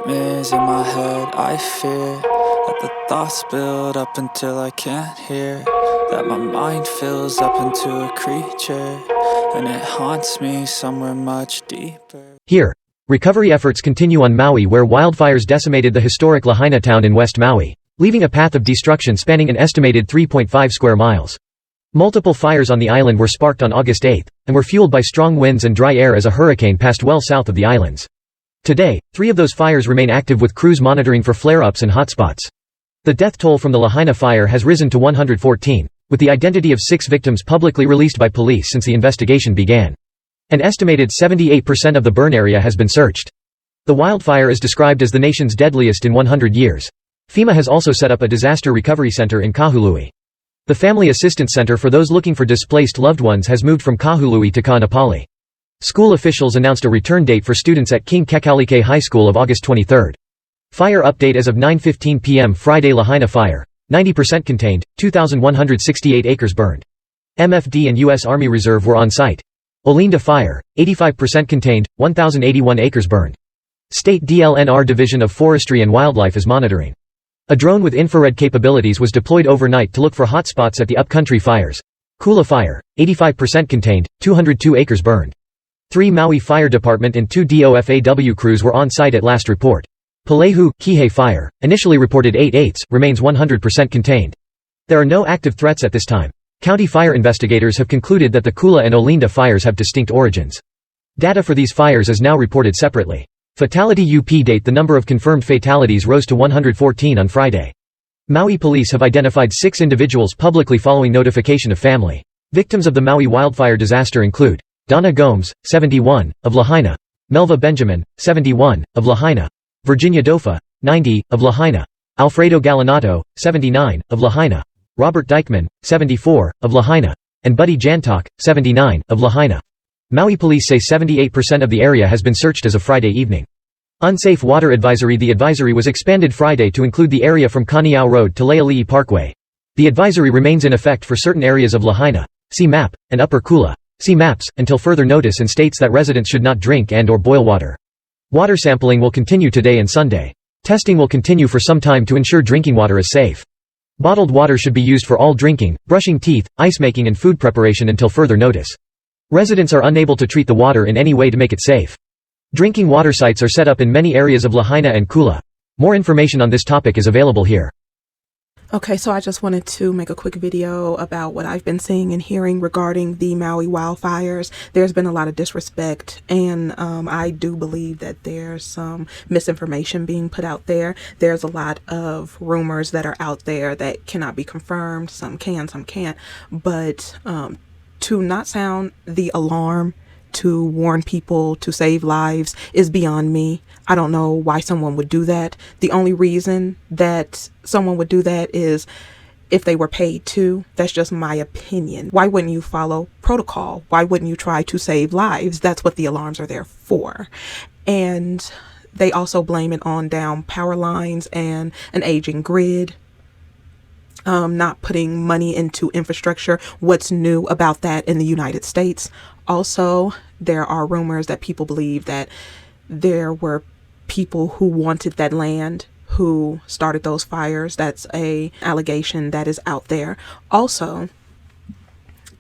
nightmares in my head, I fear that the thoughts build up until I can't hear, that my mind fills up into a creature, and it haunts me somewhere much deeper. Here, recovery efforts continue on Maui, where wildfires decimated the historic Lahaina town in West Maui, leaving a path of destruction spanning an estimated 3.5 square miles. Multiple fires on the island were sparked on August 8, and were fueled by strong winds and dry air as a hurricane passed well south of the islands. Today, 3 of those fires remain active, with crews monitoring for flare-ups and hotspots. The death toll from the Lahaina fire has risen to 114, with the identity of 6 victims publicly released by police since the investigation began. An estimated 78% of the burn area has been searched. The wildfire is described as the nation's deadliest in 100 years. FEMA has also set up a disaster recovery center in Kahului. The Family Assistance Center for those looking for displaced loved ones has moved from Kahului to Kaanapali. School officials announced a return date for students at King Kekalike High School of August 23. Fire update as of 9:15 p.m. Friday. Lahaina fire, 90% contained, 2,168 acres burned. MFD and U.S. Army Reserve were on site. Olinda fire, 85% contained, 1,081 acres burned. State DLNR Division of Forestry and Wildlife is monitoring. A drone with infrared capabilities was deployed overnight to look for hotspots at the upcountry fires. Kula fire, 85% contained, 202 acres burned. 3 Maui Fire Department and 2 DOFAW crews were on site at last report. Pelehu, Kihei fire, initially reported 8/8, remains 100% contained. There are no active threats at this time. County fire investigators have concluded that the Kula and Olinda fires have distinct origins. Data for these fires is now reported separately. Fatality UP date: the number of confirmed fatalities rose to 114 on Friday. Maui police have identified 6 individuals publicly following notification of family. Victims of the Maui wildfire disaster include Donna Gomes, 71, of Lahaina; Melva Benjamin, 71, of Lahaina; Virginia Dofa, 90, of Lahaina; Alfredo Galanato, 79, of Lahaina; Robert Dykeman, 74, of Lahaina; and Buddy Jantok, 79, of Lahaina. Maui police say 78% of the area has been searched as of Friday evening. Unsafe water advisory: the advisory was expanded Friday to include the area from Kaneau Road to Lealii Parkway. The advisory remains in effect for certain areas of Lahaina, see map, and Upper Kula, see maps, until further notice, and states that residents should not drink and/or boil water. Water sampling will continue today and Sunday. Testing will continue for some time to ensure drinking water is safe. Bottled water should be used for all drinking, brushing teeth, ice making and food preparation until further notice. Residents are unable to treat the water in any way to make it safe. Drinking water sites are set up in many areas of Lahaina and Kula. More information on this topic is available here. Okay, so I just wanted to make a quick video about what I've been seeing and hearing regarding the Maui wildfires. There's been a lot of disrespect, and I do believe that there's some misinformation being put out there. There's a lot of rumors that are out there that cannot be confirmed. Some can, some can't. But to not sound the alarm, to warn people, to save lives is beyond me. I don't know why someone would do that. The only reason that someone would do that is if they were paid to. That's just my opinion. Why wouldn't you follow protocol? Why wouldn't you try to save lives? That's what the alarms are there for. And they also blame it on down power lines and an aging grid. Not putting money into infrastructure. What's new about that in the United States? Also, there are rumors that people believe that there were people who wanted that land who started those fires. That's a allegation that is out there. Also,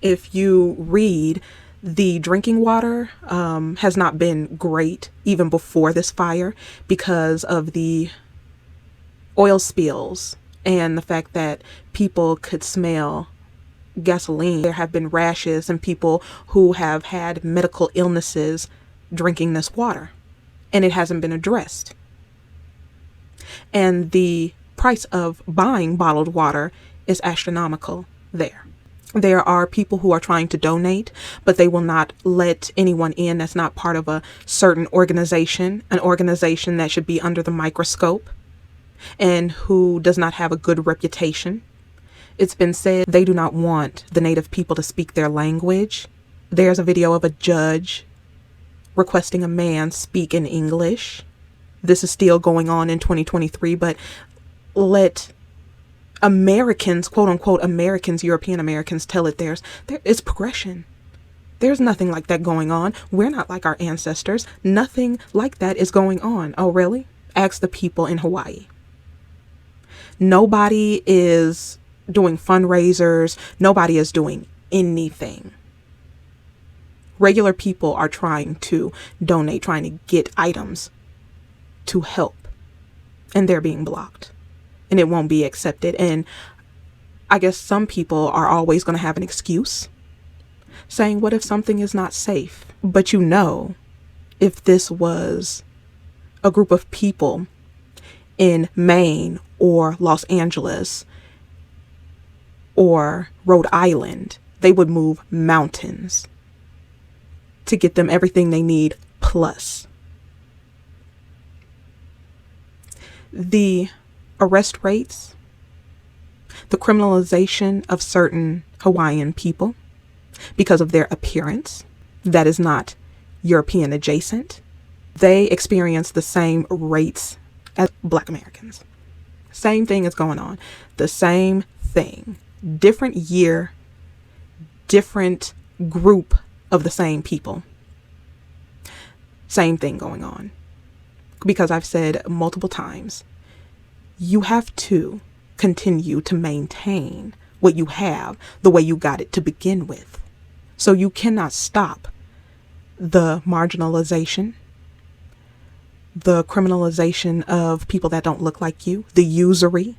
if you read, the drinking water has not been great even before this fire because of the oil spills and the fact that people could smell gasoline. There have been rashes and people who have had medical illnesses drinking this water, and it hasn't been addressed. And the price of buying bottled water is astronomical there. There are people who are trying to donate, but they will not let anyone in that's not part of a certain organization, an organization that should be under the microscope and who does not have a good reputation. It's been said they do not want the native people to speak their language. There's a video of a judge requesting a man speak in English. This is still going on in 2023, but let Americans, quote unquote Americans, European Americans, tell it there is progression. There's nothing like that going on. We're not like our ancestors. Nothing like that is going on. Oh, really? Ask the people in Hawaii. Nobody is doing fundraisers. Nobody is doing anything. Regular people are trying to donate, trying to get items to help, and they're being blocked, and it won't be accepted. And I guess some people are always going to have an excuse saying, what if something is not safe? But if this was a group of people in Maine or Los Angeles or Rhode Island, they would move mountains to get them everything they need plus. The arrest rates, the criminalization of certain Hawaiian people because of their appearance that is not European adjacent, they experience the same rates as Black Americans. Same thing is going on. The same thing. Different year, different group of the same people. Same thing going on. Because I've said multiple times, you have to continue to maintain what you have the way you got it to begin with. So you cannot stop the marginalization, the criminalization of people that don't look like you, the usury,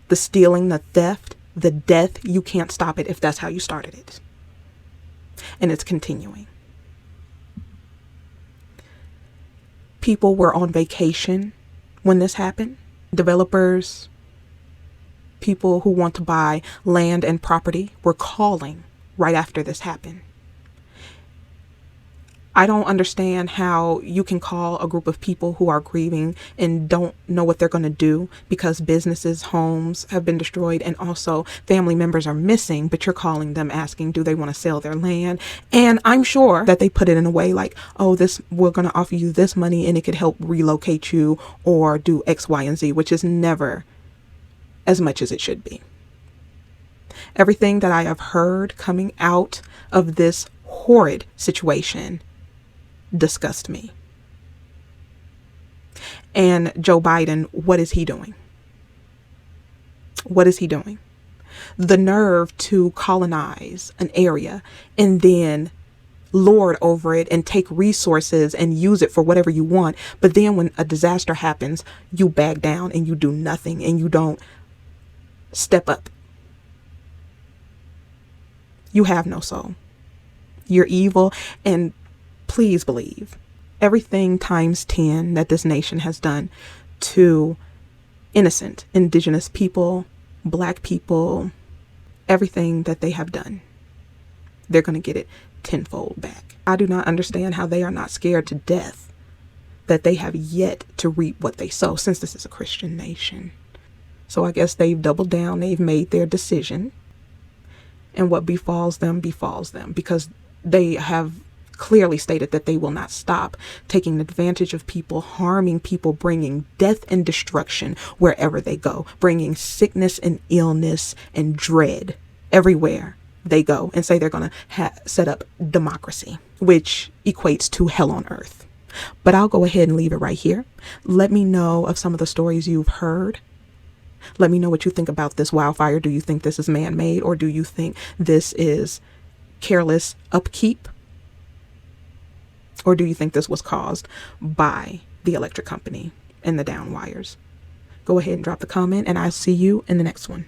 the stealing, the theft, the death. You can't stop it if that's how you started it. And it's continuing. People were on vacation when this happened. Developers, people who want to buy land and property were calling right after this happened. I don't understand how you can call a group of people who are grieving and don't know what they're going to do because businesses, homes have been destroyed, and also family members are missing, but you're calling them asking, do they want to sell their land? And I'm sure that they put it in a way like, oh, we're going to offer you this money and it could help relocate you or do X, Y, and Z, which is never as much as it should be. Everything that I have heard coming out of this horrid situation disgust me. And Joe Biden, what is he doing? What is he doing? The nerve to colonize an area and then lord over it and take resources and use it for whatever you want. But then when a disaster happens, you back down and you do nothing and you don't step up. You have no soul. You're evil. And please believe everything times 10 that this nation has done to innocent indigenous people, Black people, everything that they have done, they're going to get it tenfold back. I do not understand how they are not scared to death that they have yet to reap what they sow, since this is a Christian nation. So I guess they've doubled down. They've made their decision. And what befalls them, because they have clearly stated that they will not stop taking advantage of people, harming people, bringing death and destruction wherever they go, bringing sickness and illness and dread everywhere they go, and say they're going to set up democracy, which equates to hell on earth. But I'll go ahead and leave it right here. Let me know of some of the stories you've heard. Let me know what you think about this wildfire. Do you think this is man-made, or do you think this is careless upkeep? Or do you think this was caused by the electric company and the down wires? Go ahead and drop the comment, and I'll see you in the next one.